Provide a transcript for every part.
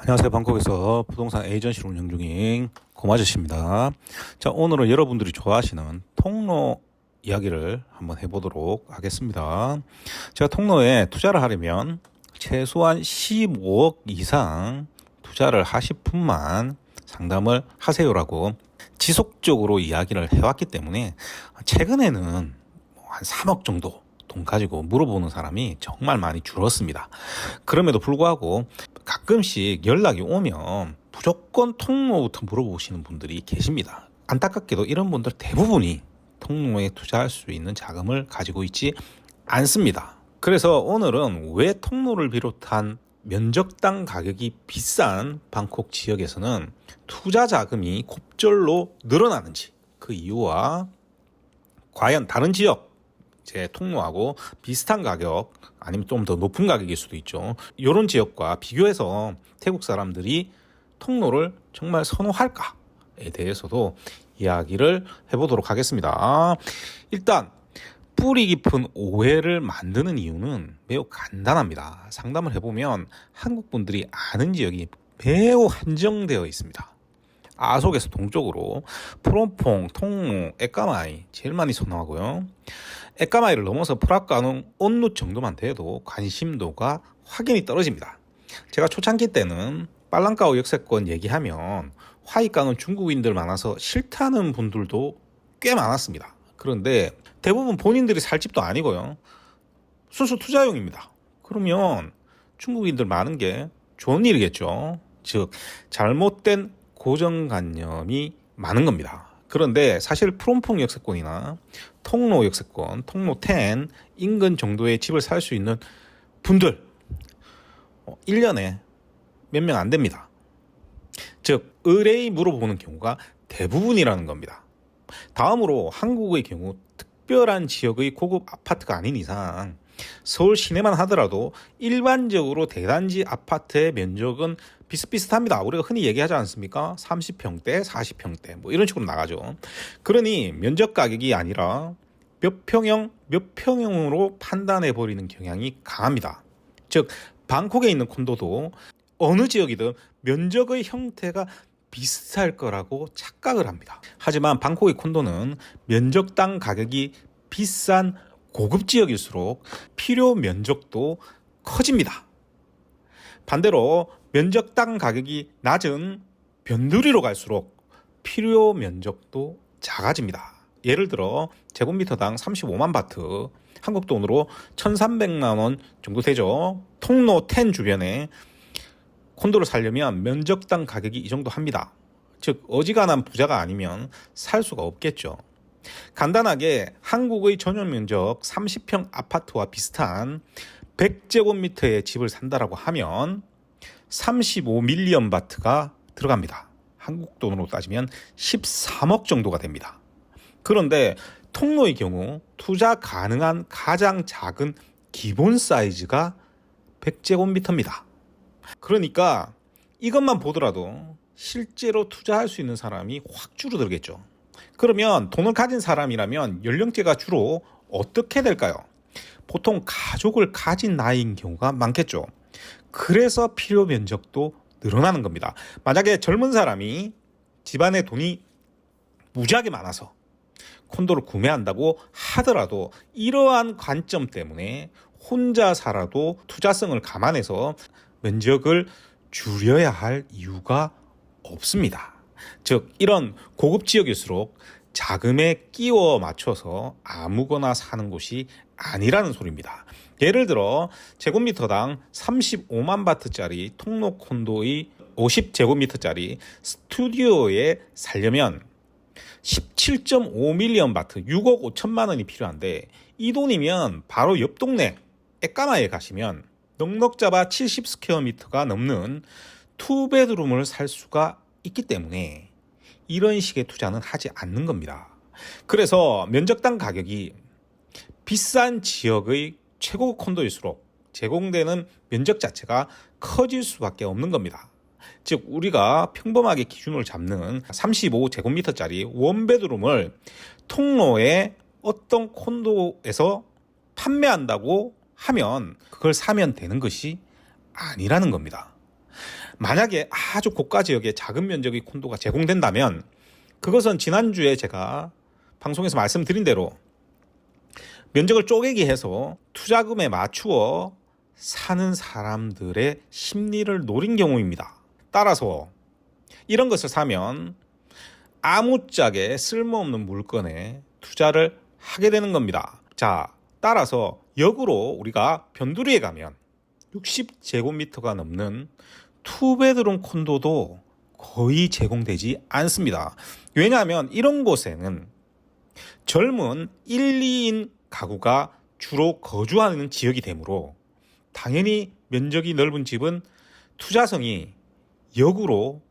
안녕하세요. 방콕에서 부동산 에이전시를 운영 중인 고마저씨입니다. 자, 오늘은 여러분들이 좋아하시는 통로 이야기를 한번 해보도록 하겠습니다. 제가 통로에 투자를 하려면 최소한 15억 이상 투자를 하실 분만 상담을 하세요라고 지속적으로 이야기를 해왔기 때문에 최근에는 한 3억 정도 돈 가지고 물어보는 사람이 정말 많이 줄었습니다. 그럼에도 불구하고 가끔씩 연락이 오면 무조건 통로부터 물어보시는 분들이 계십니다. 안타깝게도 이런 분들 대부분이 통로에 투자할 수 있는 자금을 가지고 있지 않습니다. 그래서 오늘은 왜 통로를 비롯한 면적당 가격이 비싼 방콕 지역에서는 투자 자금이 곱절로 늘어나는지, 그 이유와 과연 다른 지역 제 통로하고 비슷한 가격 아니면 좀 더 높은 가격일 수도 있죠. 이런 지역과 비교해서 태국 사람들이 통로를 정말 선호할까에 대해서도 이야기를 해보도록 하겠습니다. 일단 뿌리 깊은 오해를 만드는 이유는 매우 간단합니다. 상담을 해보면 한국 분들이 아는 지역이 매우 한정되어 있습니다. 아속에서 동쪽으로 프롬퐁, 통로, 에까마이 제일 많이 선호하고요. 에까마이를 넘어서 프라카누, 온누 정도만 돼도 관심도가 확연히 떨어집니다. 제가 초창기 때는 빨랑까오 역세권 얘기하면 화이까는 중국인들 많아서 싫다는 분들도 꽤 많았습니다. 그런데 대부분 본인들이 살 집도 아니고요. 수수 투자용입니다. 그러면 중국인들 많은 게 좋은 일이겠죠. 즉 잘못된 고정관념이 많은 겁니다. 그런데 사실 프롬퐁 역세권이나 통로 역세권, 통로 10 인근 정도의 집을 살 수 있는 분들 1년에 몇 명 안 됩니다. 즉 의뢰이 물어보는 경우가 대부분이라는 겁니다. 다음으로 한국의 경우 특별한 지역의 고급 아파트가 아닌 이상 서울 시내만 하더라도 일반적으로 대단지 아파트의 면적은 비슷비슷합니다. 우리가 흔히 얘기하지 않습니까? 30평대, 40평대 뭐 이런 식으로 나가죠. 그러니 면적 가격이 아니라 몇 평형, 몇 평형으로 판단해 버리는 경향이 강합니다. 즉 방콕에 있는 콘도도 어느 지역이든 면적의 형태가 비슷할 거라고 착각을 합니다. 하지만 방콕의 콘도는 면적당 가격이 비싼 고급 지역일수록 필요 면적도 커집니다. 반대로 면적당 가격이 낮은 변두리로 갈수록 필요 면적도 작아집니다. 예를 들어 제곱미터당 35만 바트, 한국 돈으로 1,300만 원 정도 되죠. 통로 10 주변에 콘도를 살려면 면적당 가격이 이 정도 합니다. 즉 어지간한 부자가 아니면 살 수가 없겠죠. 간단하게 한국의 전용 면적 30평 아파트와 비슷한 100제곱미터의 집을 산다라고 하면 35밀리언 바트가 들어갑니다. 한국 돈으로 따지면 13억 정도가 됩니다. 그런데 통로의 경우 투자 가능한 가장 작은 기본 사이즈가 100제곱미터입니다. 그러니까 이것만 보더라도 실제로 투자할 수 있는 사람이 확 줄어들겠죠. 그러면 돈을 가진 사람이라면 연령대가 주로 어떻게 될까요? 보통 가족을 가진 나이인 경우가 많겠죠. 그래서 필요 면적도 늘어나는 겁니다. 만약에 젊은 사람이 집안에 돈이 무지하게 많아서 콘도를 구매한다고 하더라도 이러한 관점 때문에 혼자 살아도 투자성을 감안해서 면적을 줄여야 할 이유가 없습니다. 즉 이런 고급 지역일수록 자금에 끼워 맞춰서 아무거나 사는 곳이 아니라는 소리입니다. 예를 들어 제곱미터당 35만 바트짜리 통로 콘도의 50제곱미터짜리 스튜디오에 살려면 17.5밀리언 바트, 6억 5천만 원이 필요한데 이 돈이면 바로 옆 동네 에까마에 가시면 넉넉 잡아 70스퀘어미터가 넘는 투베드룸을 살 수가 있기 때문에 이런 식의 투자는 하지 않는 겁니다. 그래서 면적당 가격이 비싼 지역의 최고급 콘도일수록 제공되는 면적 자체가 커질 수밖에 없는 겁니다. 즉 우리가 평범하게 기준을 잡는 35제곱미터짜리 원베드룸을 통로에 어떤 콘도에서 판매한다고 하면 그걸 사면 되는 것이 아니라는 겁니다. 만약에 아주 고가 지역에 작은 면적의 콘도가 제공된다면 그것은 지난주에 제가 방송에서 말씀드린 대로 면적을 쪼개기 해서 투자금에 맞추어 사는 사람들의 심리를 노린 경우입니다. 따라서 이런 것을 사면 아무짝에 쓸모없는 물건에 투자를 하게 되는 겁니다. 자, 따라서 역으로 우리가 변두리에 가면 60제곱미터가 넘는 투베드룸 콘도도 거의 제공되지 않습니다. 왜냐하면 이런 곳에는 젊은 1, 2인 가구가 주로 거주하는 지역이 되므로 당연히 면적이 넓은 집은 투자성이 역으로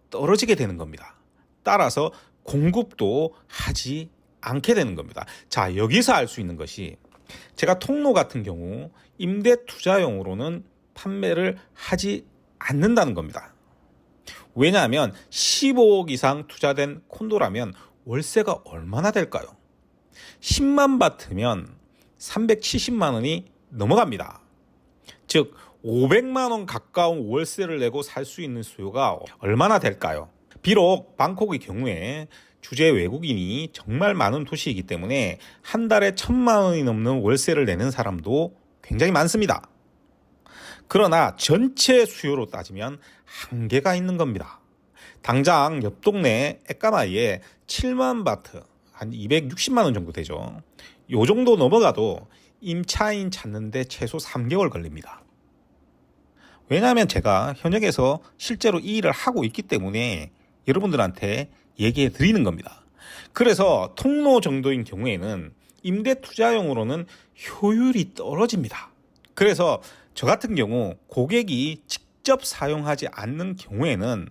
떨어지게 되는 겁니다. 따라서 공급도 하지 않게 되는 겁니다. 자, 여기서 알 수 있는 것이 제가 통로 같은 경우 임대 투자용으로는 판매를 하지 않는다는 겁니다. 왜냐하면 15억 이상 투자된 콘도라면 월세가 얼마나 될까요? 10만 바트면 370만 원이 넘어갑니다. 즉 500만 원 가까운 월세를 내고 살 수 있는 수요가 얼마나 될까요? 비록 방콕의 경우에 주재 외국인이 정말 많은 도시이기 때문에 한 달에 1,000만 원이 넘는 월세를 내는 사람도 굉장히 많습니다. 그러나 전체 수요로 따지면 한계가 있는 겁니다. 당장 옆 동네 에까마이에 7만 바트, 한 260만 원 정도 되죠. 요 정도 넘어가도 임차인 찾는데 최소 3개월 걸립니다. 왜냐하면 제가 현역에서 실제로 이 일을 하고 있기 때문에 여러분들한테 얘기해 드리는 겁니다. 그래서 통로 정도인 경우에는 임대 투자용으로는 효율이 떨어집니다. 그래서 저 같은 경우 고객이 직접 사용하지 않는 경우에는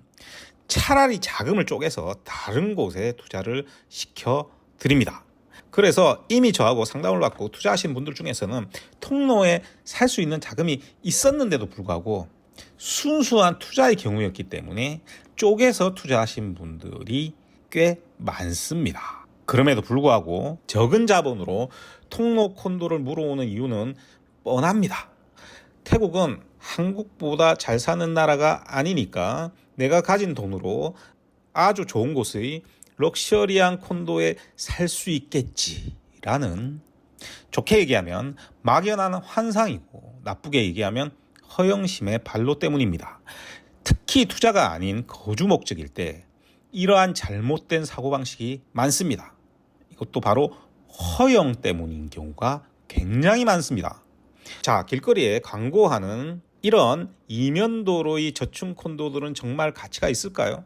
차라리 자금을 쪼개서 다른 곳에 투자를 시켜 드립니다. 그래서 이미 저하고 상담을 받고 투자하신 분들 중에서는 통로에 살 수 있는 자금이 있었는데도 불구하고 순수한 투자의 경우였기 때문에 쪼개서 투자하신 분들이 꽤 많습니다. 그럼에도 불구하고 적은 자본으로 통로 콘도를 물어오는 이유는 뻔합니다. 태국은 한국보다 잘 사는 나라가 아니니까 내가 가진 돈으로 아주 좋은 곳의 럭셔리한 콘도에 살 수 있겠지라는, 좋게 얘기하면 막연한 환상이고 나쁘게 얘기하면 허영심의 발로 때문입니다. 특히 투자가 아닌 거주 목적일 때 이러한 잘못된 사고방식이 많습니다. 이것도 바로 허영 때문인 경우가 굉장히 많습니다. 자, 길거리에 광고하는 이런 이면도로의 저층 콘도들은 정말 가치가 있을까요?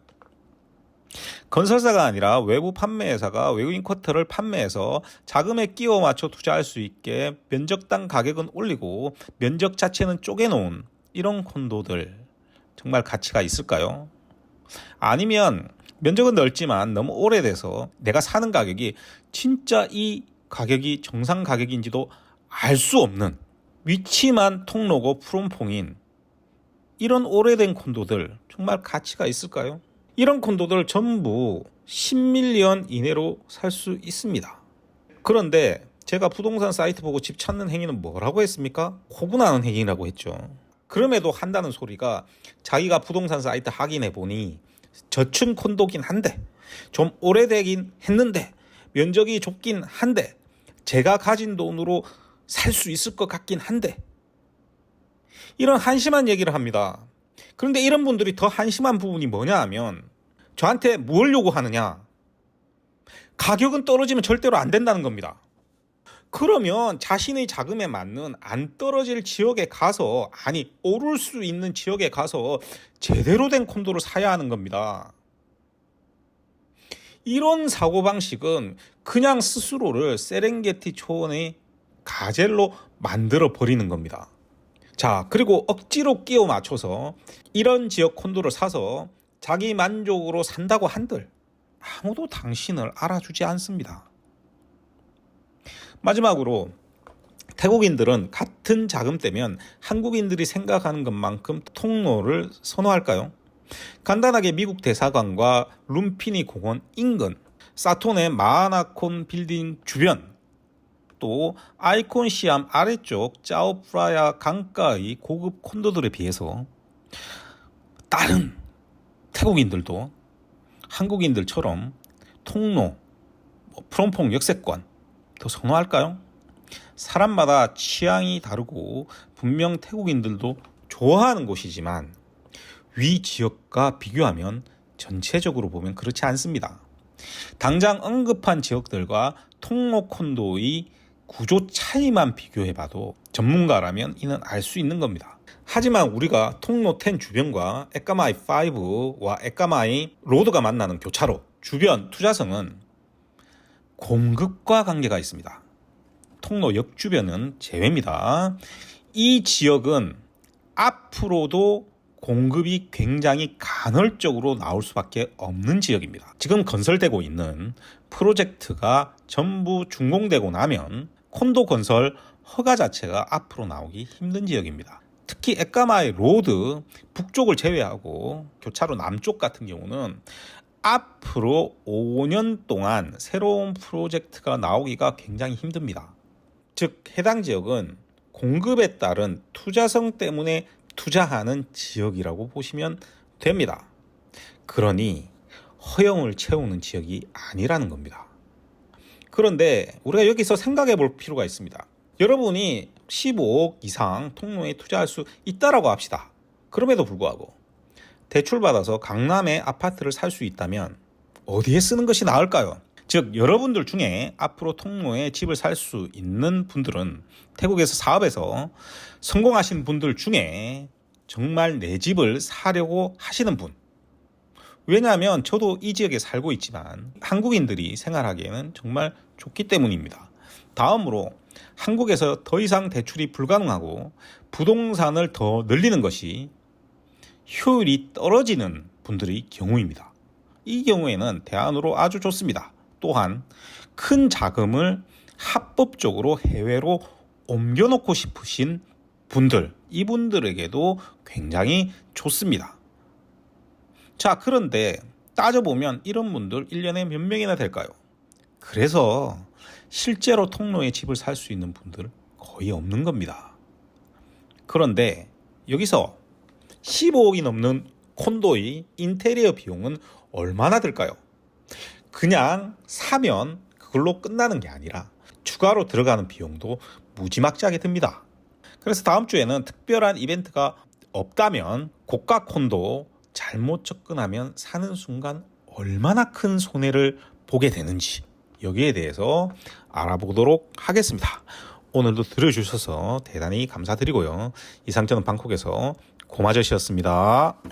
건설사가 아니라 외부 판매회사가 외국인 쿼터를 판매해서 자금에 끼워 맞춰 투자할 수 있게 면적당 가격은 올리고 면적 자체는 쪼개놓은 이런 콘도들 정말 가치가 있을까요? 아니면 면적은 넓지만 너무 오래돼서 내가 사는 가격이 진짜 이 가격이 정상 가격인지도 알 수 없는 위치만 통로고 푸른퐁인 이런 오래된 콘도들 정말 가치가 있을까요? 이런 콘도들 전부 10밀리언 이내로 살 수 있습니다. 그런데 제가 부동산 사이트 보고 집 찾는 행위는 뭐라고 했습니까? 호분하는 행위라고 했죠. 그럼에도 한다는 소리가 자기가 부동산 사이트 확인해 보니 저층 콘도긴 한데 좀 오래되긴 했는데 면적이 좁긴 한데 제가 가진 돈으로 살 수 있을 것 같긴 한데 이런 한심한 얘기를 합니다. 그런데 이런 분들이 더 한심한 부분이 뭐냐 하면 저한테 뭘 요구하느냐? 가격은 떨어지면 절대로 안 된다는 겁니다. 그러면 자신의 자금에 맞는 안 떨어질 지역에 가서, 아니 오를 수 있는 지역에 가서 제대로 된 콘도를 사야 하는 겁니다. 이런 사고방식은 그냥 스스로를 세렝게티 초원의 가젤로 만들어 버리는 겁니다. 자, 그리고 억지로 끼워 맞춰서 이런 지역 콘도를 사서 자기 만족으로 산다고 한들 아무도 당신을 알아주지 않습니다. 마지막으로 태국인들은 같은 자금대면 한국인들이 생각하는 것만큼 통로를 선호할까요? 간단하게 미국 대사관과 룸피니 공원 인근, 사톤의 마하나콘 빌딩 주변, 또 아이콘 시암 아래쪽 짜오프라야 강가의 고급 콘도들에 비해서 다른 태국인들도 한국인들처럼 통로, 프롬퐁 역세권 더 선호할까요? 사람마다 취향이 다르고 분명 태국인들도 좋아하는 곳이지만 위 지역과 비교하면 전체적으로 보면 그렇지 않습니다. 당장 언급한 지역들과 통로 콘도의 구조 차이만 비교해봐도 전문가라면 이는 알 수 있는 겁니다. 하지만 우리가 통로 10 주변과 에까마이 5와 에까마이 로드가 만나는 교차로 주변 투자성은 공급과 관계가 있습니다. 통로 역 주변은 제외입니다. 이 지역은 앞으로도 공급이 굉장히 간헐적으로 나올 수밖에 없는 지역입니다. 지금 건설되고 있는 프로젝트가 전부 준공되고 나면 콘도 건설 허가 자체가 앞으로 나오기 힘든 지역입니다. 특히 에까마이 로드 북쪽을 제외하고 교차로 남쪽 같은 경우는 앞으로 5년 동안 새로운 프로젝트가 나오기가 굉장히 힘듭니다. 즉 해당 지역은 공급에 따른 투자성 때문에 투자하는 지역이라고 보시면 됩니다. 그러니 허용을 채우는 지역이 아니라는 겁니다. 그런데 우리가 여기서 생각해 볼 필요가 있습니다. 여러분이 15억 이상 통로에 투자할 수 있다라고 합시다. 그럼에도 불구하고 대출받아서 강남에 아파트를 살 수 있다면 어디에 쓰는 것이 나을까요? 즉 여러분들 중에 앞으로 통로에 집을 살 수 있는 분들은 태국에서 사업에서 성공하신 분들 중에 정말 내 집을 사려고 하시는 분, 왜냐하면 저도 이 지역에 살고 있지만 한국인들이 생활하기에는 정말 좋기 때문입니다. 다음으로 한국에서 더 이상 대출이 불가능하고 부동산을 더 늘리는 것이 효율이 떨어지는 분들의 경우입니다. 이 경우에는 대안으로 아주 좋습니다. 또한 큰 자금을 합법적으로 해외로 옮겨놓고 싶으신 분들, 이분들에게도 굉장히 좋습니다. 자, 그런데 따져보면 이런 분들 1년에 몇 명이나 될까요? 그래서 실제로 통로에 집을 살 수 있는 분들 거의 없는 겁니다. 그런데 여기서 15억이 넘는 콘도의 인테리어 비용은 얼마나 들까요? 그냥 사면 그걸로 끝나는 게 아니라 추가로 들어가는 비용도 무지막지하게 듭니다. 그래서 다음 주에는 특별한 이벤트가 없다면 고가 콘도 잘못 접근하면 사는 순간 얼마나 큰 손해를 보게 되는지 여기에 대해서 알아보도록 하겠습니다. 오늘도 들어주셔서 대단히 감사드리고요. 이상 저는 방콕에서 고마저씨였습니다.